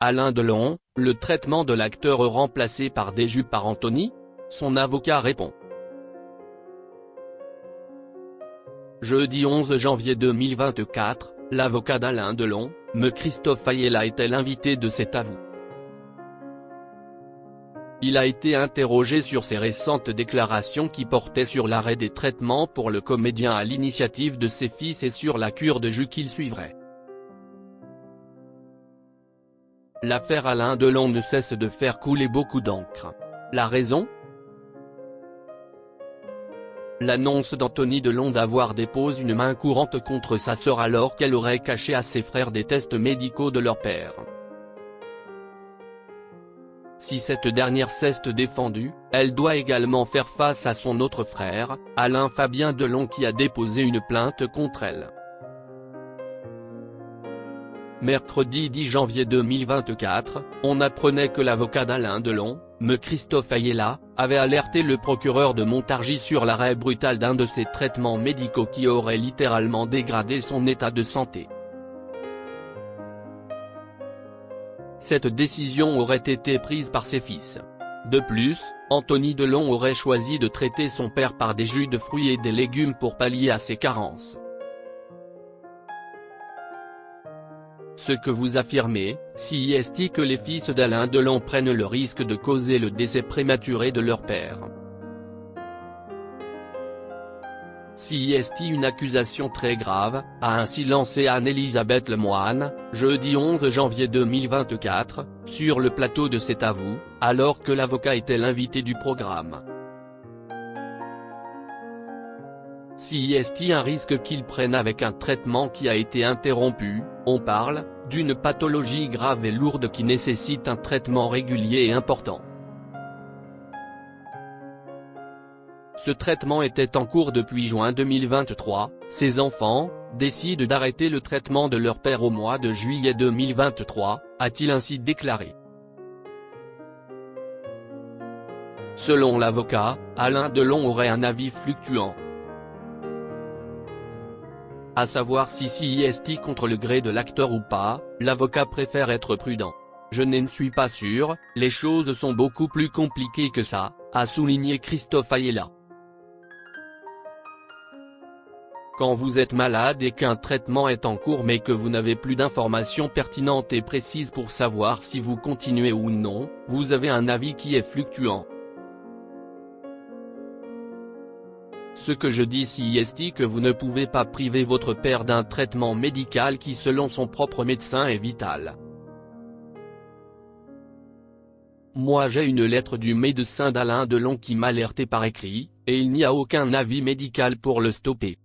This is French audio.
Alain Delon, le traitement de l'acteur remplacé par des jupes par Anthony? Son avocat répond. Jeudi 11 janvier 2024, l'avocat d'Alain Delon, M. Christophe Ayala était l'invité de cet avou. Il a été interrogé sur ses récentes déclarations qui portaient sur l'arrêt des traitements pour le comédien à l'initiative de ses fils et sur la cure de jus qu'il suivrait. L'affaire Alain Delon ne cesse de faire couler beaucoup d'encre. La raison? L'annonce d'Anthony Delon d'avoir déposé une main courante contre sa sœur alors qu'elle aurait caché à ses frères des tests médicaux de leur père. Si cette dernière s'est défendue, elle doit également faire face à son autre frère, Alain Fabien Delon qui a déposé une plainte contre elle. Mercredi 10 janvier 2024, on apprenait que l'avocat d'Alain Delon, M. Christophe Ayala, avait alerté le procureur de Montargis sur l'arrêt brutal d'un de ses traitements médicaux qui aurait littéralement dégradé son état de santé. Cette décision aurait été prise par ses fils. De plus, Anthony Delon aurait choisi de traiter son père par des jus de fruits et des légumes pour pallier à ses carences. Ce que vous affirmez, si est que les fils d'Alain Delon prennent le risque de causer le décès prématuré de leur père. Si est une accusation très grave, a ainsi lancé Anne-Elisabeth Lemoine, jeudi 11 janvier 2024, sur le plateau de cet avou, alors que l'avocat était l'invité du programme. Si est un risque qu'ils prennent avec un traitement qui a été interrompu, on parle d'une pathologie grave et lourde qui nécessite un traitement régulier et important. Ce traitement était en cours depuis juin 2023, ces enfants décident d'arrêter le traitement de leur père au mois de juillet 2023, a-t-il ainsi déclaré. Selon l'avocat, Alain Delon aurait un avis fluctuant. À savoir si est contre le gré de l'acteur ou pas, l'avocat préfère être prudent. Je ne suis pas sûr, les choses sont beaucoup plus compliquées que ça, a souligné Christophe Ayala. Quand vous êtes malade et qu'un traitement est en cours mais que vous n'avez plus d'informations pertinentes et précises pour savoir si vous continuez ou non, vous avez un avis qui est fluctuant. Ce que je dis si est que vous ne pouvez pas priver votre père d'un traitement médical qui selon son propre médecin est vital. Moi j'ai une lettre du médecin d'Alain Delon qui m'alertait par écrit, et il n'y a aucun avis médical pour le stopper.